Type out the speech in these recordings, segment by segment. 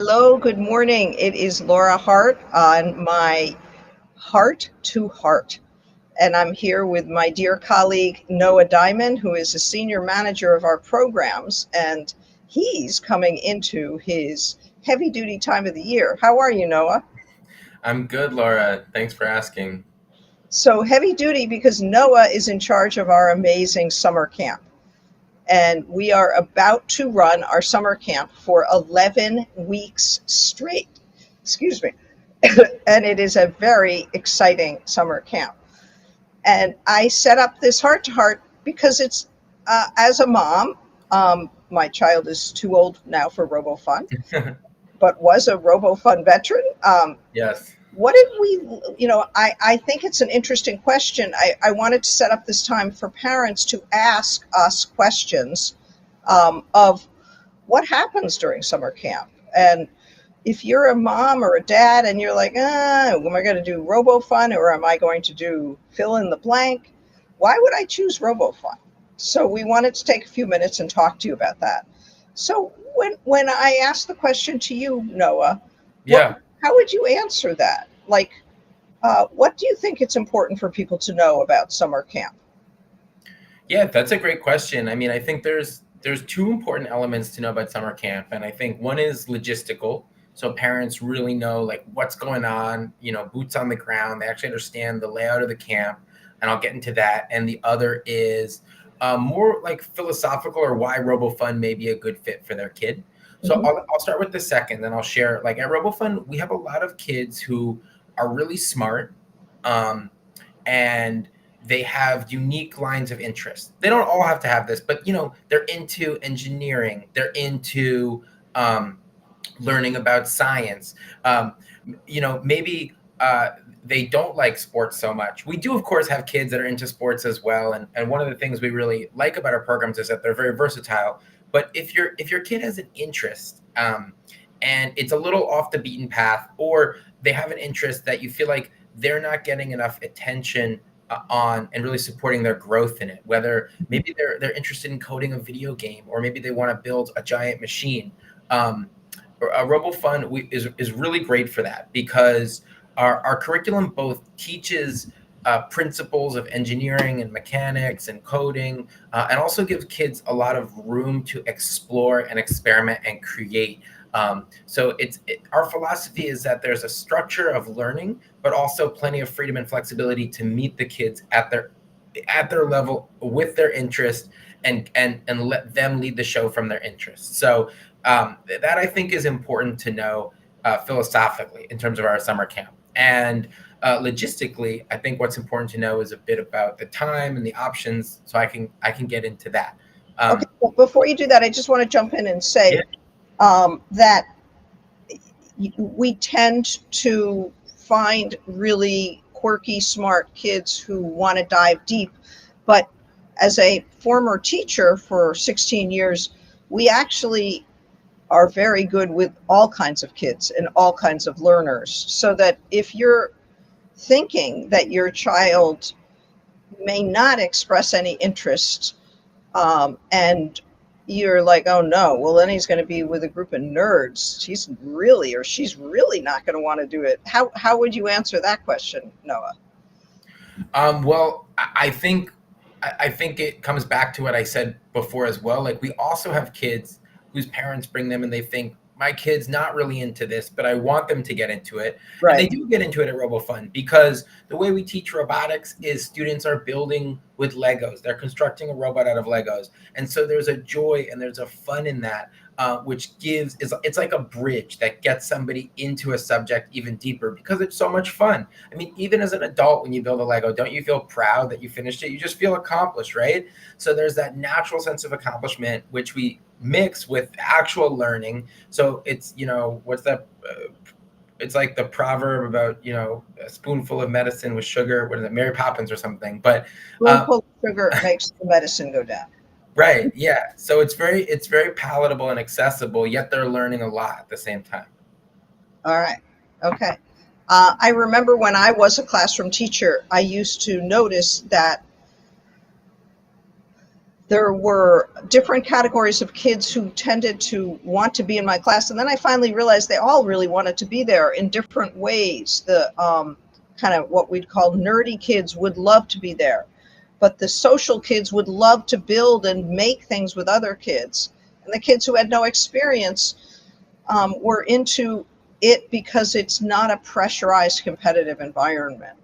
Hello, good morning. It is Laura Hart on my Heart to Heart. And I'm here with my dear colleague Noah Diamond, who is a senior manager of our programs. And he's coming into his heavy duty time of the year. How are you, Noah? I'm good, Laura. Thanks for asking. So, heavy duty because Noah is in charge of our amazing summer camp. And we are about to run our summer camp for 11 weeks straight. Excuse me. And it is a very exciting summer camp. And I set up this heart to heart because it's as a mom, my child is too old now for RoboFun, but was a RoboFun veteran. Yes. What did we, I think it's an interesting question. I wanted to set up this time for parents to ask us questions of what happens during summer camp. And if you're a mom or a dad and you're like, am I going to do RoboFun or am I going to do fill in the blank? Why would I choose RoboFun? So we wanted to take a few minutes and talk to you about that. So when I asked the question to you, Noah, what Yeah. how would you answer that? Like, what do you think it's important for people to know about summer camp? Yeah, that's a great question. I mean, I think there's two important elements to know about summer camp, and I think one is logistical. So parents really know like what's going on, boots on the ground. They actually understand the layout of the camp, and I'll get into that. And the other is more like philosophical or why RoboFun may be a good fit for their kid. So Mhm. I'll start with the second, then I'll share. Like at RoboFun, we have a lot of kids who are really smart. Um, and they have unique lines of interest. They don't all have to have this, but they're into engineering, they're into learning about science. Um, Maybe they don't like sports so much. We do, of course, have kids that are into sports as well, and one of the things we really like about our programs is that they're very versatile. But if your kid has an interest, and it's a little off the beaten path, or they have an interest that you feel like they're not getting enough attention on and really supporting their growth in it, whether maybe they're interested in coding a video game, or maybe they want to build a giant machine. RoboFun is really great for that, because our curriculum both teaches principles of engineering and mechanics and coding, and also gives kids a lot of room to explore and experiment and create. So our philosophy is that there's a structure of learning, but also plenty of freedom and flexibility to meet the kids at their level with their interest, and let them lead the show from their interests. So that I think is important to know philosophically in terms of our summer camp. And logistically, I think what's important to know is a bit about the time and the options. So I can get into that. Okay, Um, well, before you do that, I just want to jump in and yeah, say that we tend to find really quirky, smart kids who want to dive deep. But as a former teacher for 16 years, we actually are very good with all kinds of kids and all kinds of learners. So that if you're thinking that your child may not express any interest, and you're like, oh no, well then he's going to be with a group of nerds. He's really or she's really not going to want to do it. How would you answer that question, Noah? well, I think it comes back to what I said before as well. Like we also have kids whose parents bring them and they think my kid's not really into this, but I want them to get into it. And they Right. do get into it at RoboFun, because the way we teach robotics is students are building with Legos. They're constructing a robot out of Legos. And so there's a joy and there's a fun in that, which it's like a bridge that gets somebody into a subject even deeper, because it's so much fun. I mean, even as an adult, when you build a Lego, don't you feel proud that you finished it? You just feel accomplished, right? So there's that natural sense of accomplishment, which we mix with actual learning. So it's, what's that? It's like the proverb about, a spoonful of medicine with sugar. What is it? Mary Poppins or something. But uh, Spoonful of sugar makes the medicine go down. right, yeah. So it's very palatable and accessible, yet they're learning a lot at the same time. All right. Okay. I remember when I was a classroom teacher, I used to notice that there were different categories of kids who tended to want to be in my class. And then I finally realized they all really wanted to be there in different ways. The kind of what we'd call nerdy kids would love to be there, but the social kids would love to build and make things with other kids. And the kids who had no experience were into it because it's not a pressurized competitive environment.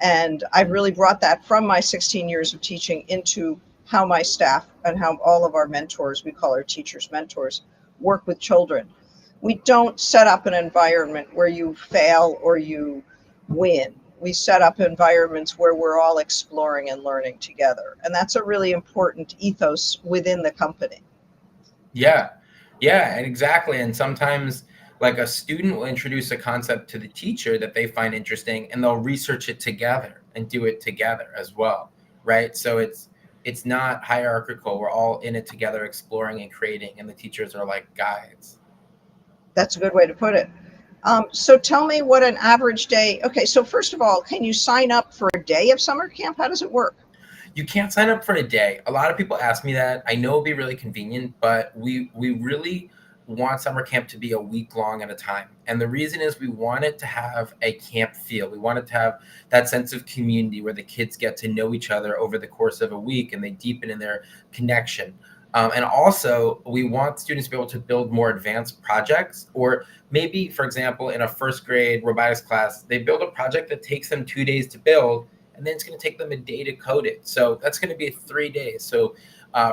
And I've really brought that from my 16 years of teaching into how my staff and how all of our mentors, we call our teachers mentors, work with children. We don't set up an environment where you fail or you win. We set up environments where we're all exploring and learning together. And that's a really important ethos within the company. Yeah. Yeah, and exactly. And sometimes like a student will introduce a concept to the teacher that they find interesting and they'll research it together and do it together as well, right? So it's not hierarchical. We're all in it together exploring and creating, and the teachers are like guides. That's a good way to put it. So tell me what an average day. Okay, so first of all, can you sign up for a day of summer camp? How does it work? You can't sign up for a day. A lot of people ask me that. I know it'd be really convenient, but we really want summer camp to be a week long at a time. And the reason is we want it to have a camp feel. We want it to have that sense of community where the kids get to know each other over the course of a week and they deepen in their connection. And also, we want students to be able to build more advanced projects, or maybe, for example, in a first grade robotics class, they build a project that takes them 2 days to build, and then it's going to take them a day to code it. So that's going to be 3 days. So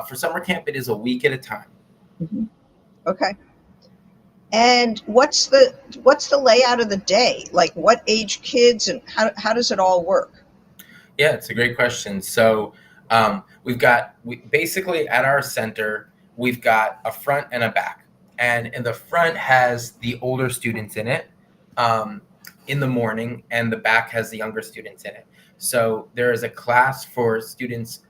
for summer camp, it is a week at a time. Mm-hmm. Okay. And what's the layout of the day? Like what age kids and how does it all work? Yeah, it's a great question. So we basically at our center, we've got a front and a back. And the front has the older students in it in the morning, and the back has the younger students in it. So there is a class for students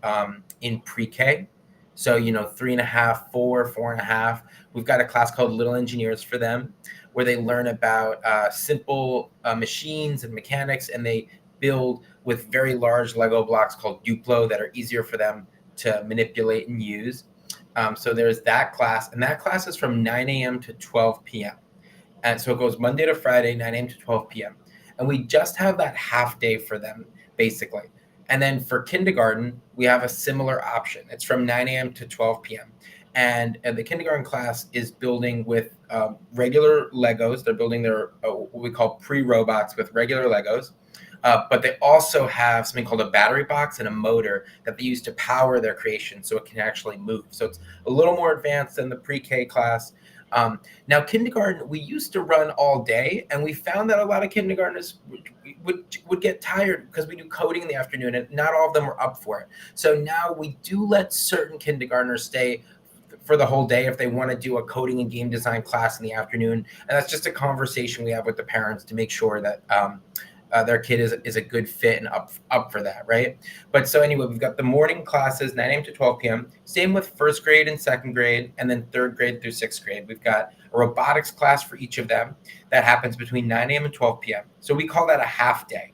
in pre-K. So, 3.5, 4.5. We've got a class called Little Engineers for them, where they learn about simple machines and mechanics, and they build with very large Lego blocks called Duplo that are easier for them to manipulate and use. So there's that class, and that class is from 9 a.m. to 12 p.m. And so it goes Monday to Friday, 9 a.m. to 12 p.m. And we just have that half day for them, basically. And then for kindergarten, we have a similar option. It's from 9 a.m. to 12 p.m. And the kindergarten class is building with regular Legos. They're building their what we call pre-robots with regular Legos. But they also have something called a battery box and a motor that they use to power their creation so it can actually move. So it's a little more advanced than the pre-K class. Now, kindergarten, we used to run all day, and we found that a lot of kindergartners would get tired because we do coding in the afternoon, and not all of them were up for it. So now we do let certain kindergartners stay for the whole day if they want to do a coding and game design class in the afternoon. And that's just a conversation we have with the parents to make sure that their kid is a good fit and up for that, right? But so anyway, we've got the morning classes, 9 a.m. to 12 p.m. Same with first grade and second grade, and then third grade through sixth grade. We've got a robotics class for each of them that happens between 9 a.m. and 12 p.m. So we call that a half day.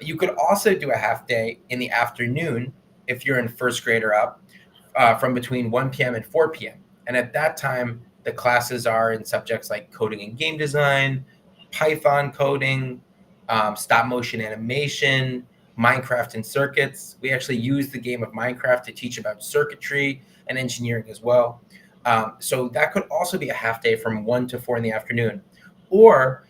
You could also do a half day in the afternoon if you're in first grade or up, from between 1 p.m. and 4 p.m. And at that time, the classes are in subjects like coding and game design, Python coding, stop motion animation, Minecraft and circuits. We actually use the game of Minecraft to teach about circuitry and engineering as well. So that could also be a half day from 1 to 4 in the afternoon. Or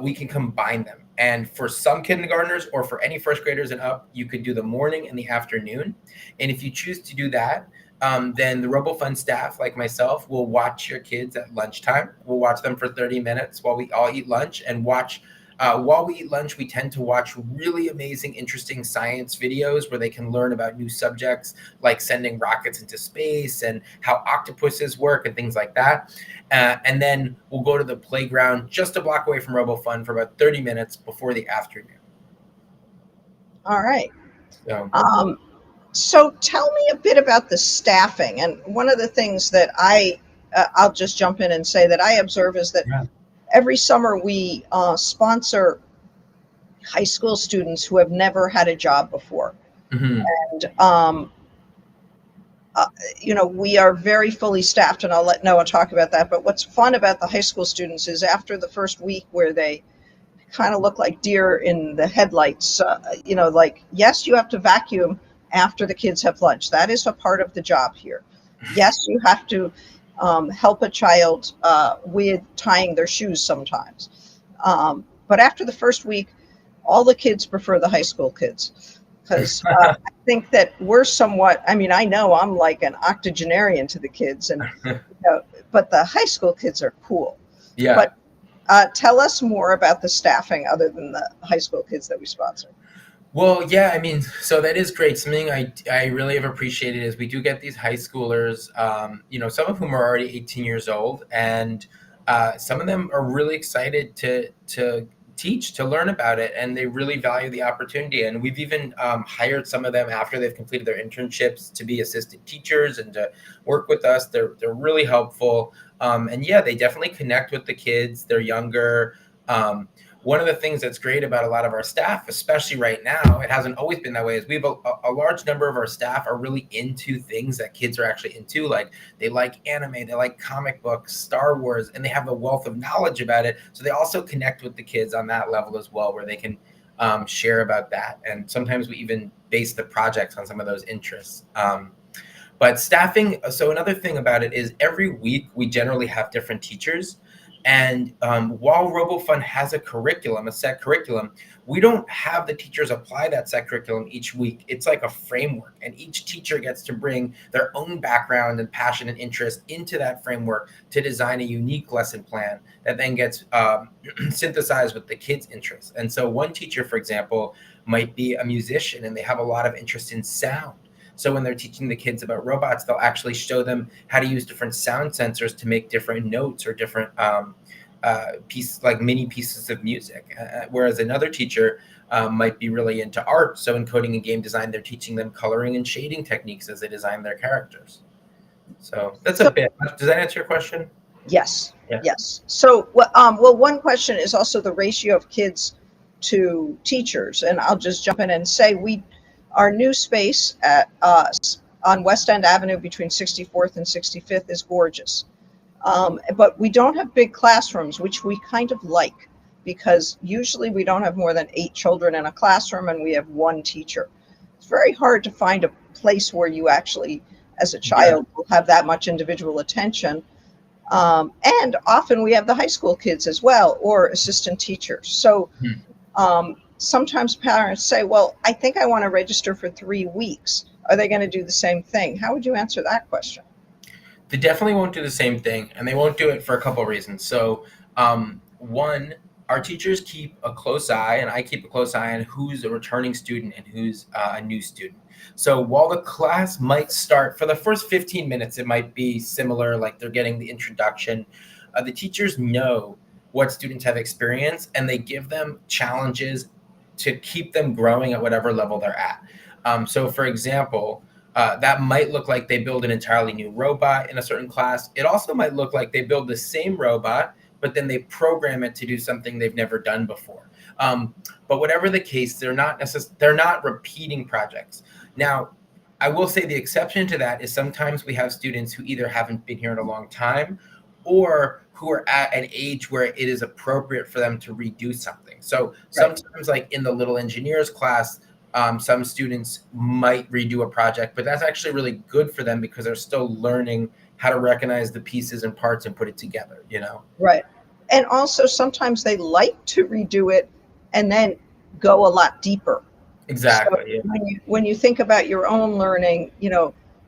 we can combine them. And for some kindergartners or for any first graders and up, you could do the morning and the afternoon. And if you choose to do that, then the Robofun staff, like myself, will watch your kids at lunchtime. We'll watch them for 30 minutes while we all eat lunch and watch. While we eat lunch, we tend to watch really amazing, interesting science videos where they can learn about new subjects like sending rockets into space and how octopuses work and things like that. And then we'll go to the playground just a block away from Robofun for about 30 minutes before the afternoon. All right. So, So tell me a bit about the staffing. And one of the things that I'll just jump in and say that I observe is that yeah. every summer we sponsor high school students who have never had a job before. Mm-hmm. And we are very fully staffed, and I'll let Noah talk about that. But what's fun about the high school students is after the first week where they kind of look like deer in the headlights, like, yes, you have to vacuum after the kids have lunch. That is a part of the job here. Yes, you have to help a child with tying their shoes sometimes. But after the first week, all the kids prefer the high school kids because I think that we're somewhat, I mean, I know I'm like an octogenarian to the kids, but the high school kids are cool. Yeah. But tell us more about the staffing other than the high school kids that we sponsor. Well, yeah, I mean, so that is great. Something I really have appreciated is we do get these high schoolers, some of whom are already 18 years old, and some of them are really excited to teach, to learn about it, and they really value the opportunity. And we've even hired some of them after they've completed their internships to be assistant teachers and to work with us. They're really helpful, and yeah, they definitely connect with the kids. They're younger. One of the things that's great about a lot of our staff, especially right now, it hasn't always been that way, is we have a large number of our staff are really into things that kids are actually into. Like they like anime, they like comic books, Star Wars, and they have a wealth of knowledge about it. So they also connect with the kids on that level as well, where they can share about that. And sometimes we even base the projects on some of those interests. But staffing, so another thing about it is every week we generally have different teachers. And while RoboFun has a set curriculum, we don't have the teachers apply that set curriculum each week. It's like a framework, and each teacher gets to bring their own background and passion and interest into that framework to design a unique lesson plan that then gets synthesized with the kids' interests. And so one teacher, for example, might be a musician and they have a lot of interest in sound. So when they're teaching the kids about robots, they'll actually show them how to use different sound sensors to make different notes or different pieces, like mini pieces of music. Whereas another teacher might be really into art. So in coding and game design, they're teaching them coloring and shading techniques as they design their characters. So that's a bit. Does that answer your question? Yes, Yeah. yes. So, one question is also the ratio of kids to teachers, and I'll just jump in and say our new space at on West End Avenue between 64th and 65th is gorgeous, but we don't have big classrooms, which we kind of like because usually we don't have more than 8 children in a classroom, and we have one teacher. It's very hard to find a place where you actually, as a child, will have that much individual attention. And often we have the high school kids as well, or assistant teachers. So sometimes parents say, well, I think I want to register for 3 weeks. Are they going to do the same thing? How would you answer that question? They definitely won't do the same thing, and they won't do it for a couple of reasons. So, one, our teachers keep a close eye, and I keep a close eye on who's a returning student and who's a new student. So while the class might start for the first 15 minutes, it might be similar, like they're getting the introduction. The teachers know what students have experienced, and they give them challenges to keep them growing at whatever level they're at. So, for example, that might look like they build an entirely new robot in a certain class. It also might look like they build the same robot, but then they program it to do something they've never done before. But whatever the case, they're not repeating projects. Now, I will say the exception to that is sometimes we have students who either haven't been here in a long time or who are at an age where it is appropriate for them to redo something. So sometimes, like in the little engineers class, some students might redo a project, but that's actually really good for them because they're still learning how to recognize the pieces and parts and put it together, Right. And also sometimes they like to redo it and then go a lot deeper. Exactly. So Yeah. when you think about your own learning,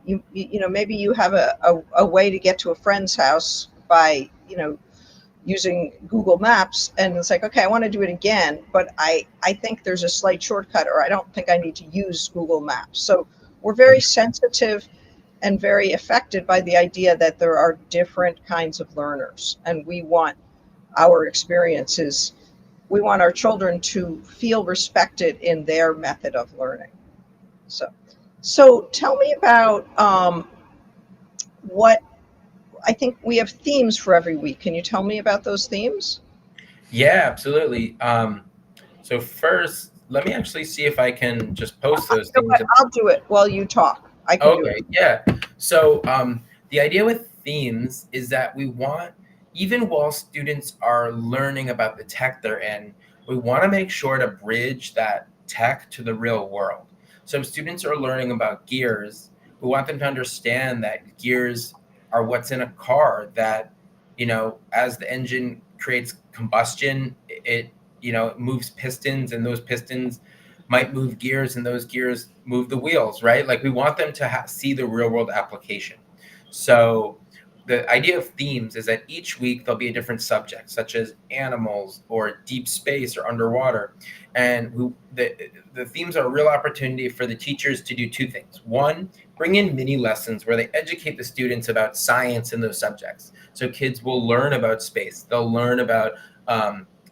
maybe you have a way to get to a friend's house by, using Google Maps, and it's like, okay, I want to do it again, but I think there's a slight shortcut, or I don't think I need to use Google Maps. So we're very sensitive and very affected by the idea that there are different kinds of learners, and we want our experiences, we want our children to feel respected in their method of learning. So tell me about what I think we have themes for every week. Can you tell me about those themes? Yeah, absolutely. So first, let me actually see if I can just post those You know things. what? I'll do it while you talk. I can do Okay, it. yeah. So the idea with themes is that we want, even while students are learning about the tech they're in, we want to make sure to bridge that tech to the real world. So if students are learning about gears, we want them to understand that gears are what's in a car, that, as the engine creates combustion, it moves pistons, and those pistons might move gears, and those gears move the wheels, right? Like we want them to see the real world application. So the idea of themes is that each week there'll be a different subject, such as animals or deep space or underwater. And the themes are a real opportunity for the teachers to do two things. One, bring in mini lessons where they educate the students about science in those subjects. So kids will learn about space, they'll learn about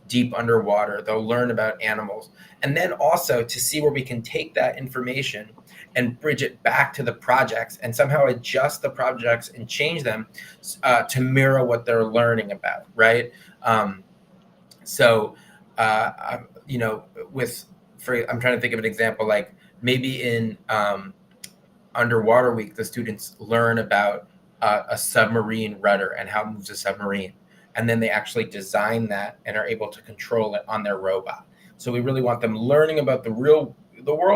deep underwater, they'll learn about animals. And then also to see where we can take that information and bridge it back to the projects and somehow adjust the projects and change them to mirror what they're learning about, right? So, you know, with I'm trying to think of an example, like maybe in underwater week, the students learn about a submarine rudder and how it moves a submarine, and then they actually design that and are able to control it on their robot. So we really want them learning about the world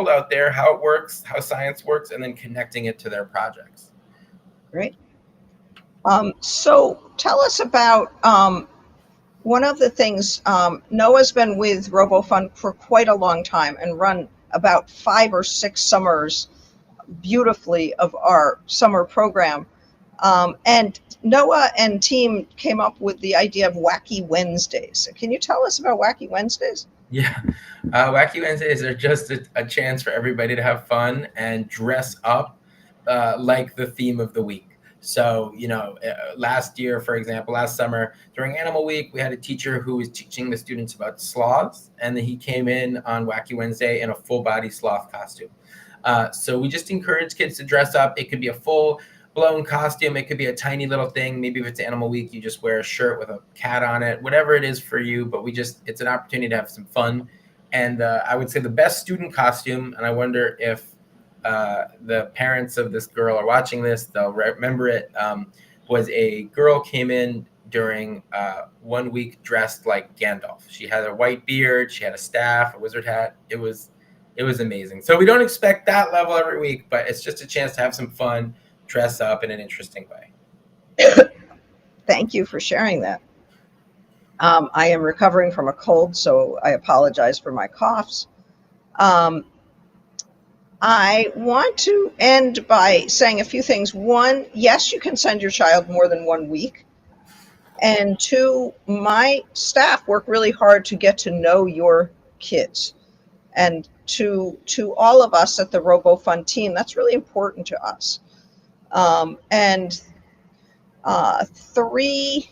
out there, how it works, how science works, and then connecting it to their projects. Great. So tell us about one of the things. Noah's been with RoboFun for quite a long time and run about 5 or 6 summers beautifully of our summer program. And Noah and team came up with the idea of Wacky Wednesdays. Can you tell us about Wacky Wednesdays? Yeah, Wacky Wednesdays are just a chance for everybody to have fun and dress up like the theme of the week. So, last year, for example, last summer during Animal Week, we had a teacher who was teaching the students about sloths, and then he came in on Wacky Wednesday in a full body sloth costume. So we just encourage kids to dress up. It could be a full blown costume. It could be a tiny little thing. Maybe if it's Animal Week, you just wear a shirt with a cat on it, whatever it is for you. But it's an opportunity to have some fun. And I would say the best student costume, and I wonder if the parents of this girl are watching this, they'll remember it, was a girl came in during 1 week dressed like Gandalf. She had a white beard, she had a staff, a wizard hat. It was amazing. So we don't expect that level every week, but it's just a chance to have some fun, dress up in an interesting way. Thank you for sharing that. I am recovering from a cold, so I apologize for my coughs. Um, I want to end by saying a few things. One, yes, you can send your child more than 1 week. And two, my staff work really hard to get to know your kids. And to all of us at the RoboFun team, that's really important to us. And three,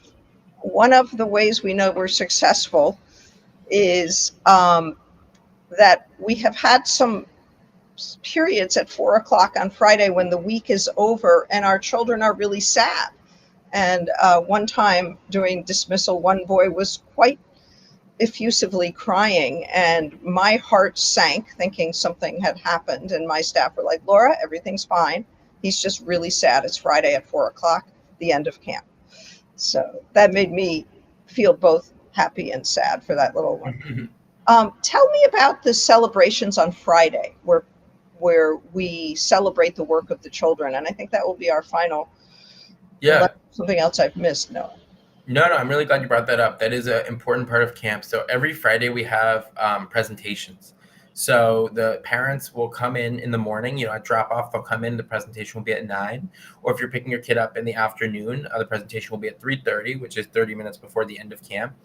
one of the ways we know we're successful is that we have had some periods at 4 o'clock on Friday when the week is over and our children are really sad. And one time during dismissal, one boy was quite effusively crying, and my heart sank thinking something had happened. And my staff were like, Laura, everything's fine. He's just really sad. It's Friday at 4 o'clock, the end of camp. So that made me feel both happy and sad for that little one. Tell me about the celebrations on Friday where we celebrate the work of the children. And I think that will be our final. Yeah. Something else I've missed, Noah. No, I'm really glad you brought that up. That is an important part of camp. So every Friday we have presentations. So the parents will come in the morning, at drop off, they'll come in, the presentation will be at 9. Or if you're picking your kid up in the afternoon, the presentation will be at 3:30, which is 30 minutes before the end of camp.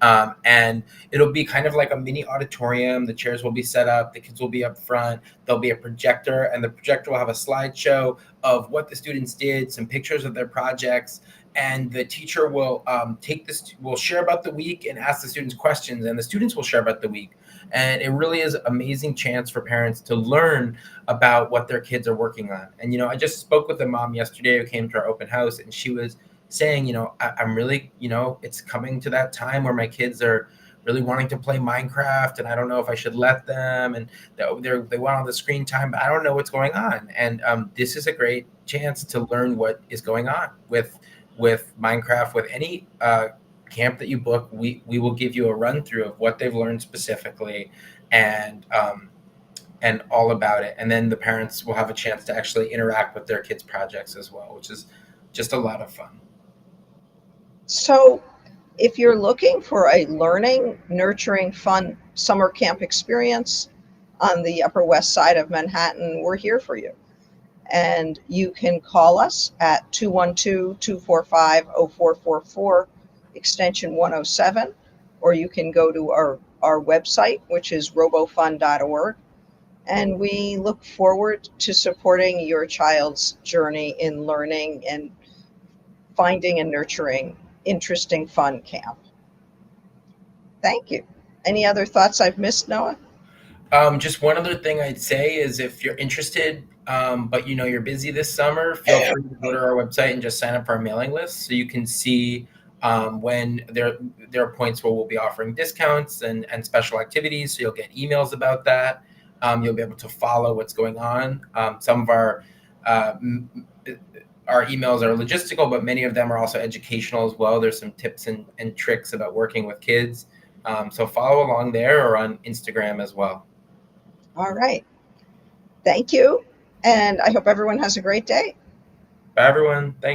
And it'll be kind of like a mini auditorium. The chairs will be set up, the kids will be up front, there'll be a projector, and the projector will have a slideshow of what the students did, some pictures of their projects, and the teacher will will share about the week and ask the students questions, and the students will share about the week. And it really is an amazing chance for parents to learn about what their kids are working on. And, I just spoke with a mom yesterday who came to our open house, and she was saying, I'm really, it's coming to that time where my kids are really wanting to play Minecraft, and I don't know if I should let them, and they want all the screen time, but I don't know what's going on. And this is a great chance to learn what is going on with Minecraft, with any camp that you book. We will give you a run through of what they've learned specifically, and all about it. And then the parents will have a chance to actually interact with their kids' projects as well, which is just a lot of fun. So, if you're looking for a learning, nurturing, fun summer camp experience on the Upper West Side of Manhattan, we're here for you. And you can call us at 212-245-0444, extension 107, or you can go to our website, which is robofun.org. And we look forward to supporting your child's journey in learning and finding and nurturing interesting, fun camp. Thank you. Any other thoughts I've missed, Noah? Just one other thing I'd say is, if you're interested, but you know you're busy this summer, feel free to go to our website and just sign up for our mailing list, so you can see when there are points where we'll be offering discounts and special activities. So you'll get emails about that. You'll be able to follow what's going on. Some of uh, our emails are logistical, but many of them are also educational as well. There's some tips and tricks about working with kids. So follow along there, or on Instagram as well. All right. Thank you. And I hope everyone has a great day. Bye, everyone. Thanks.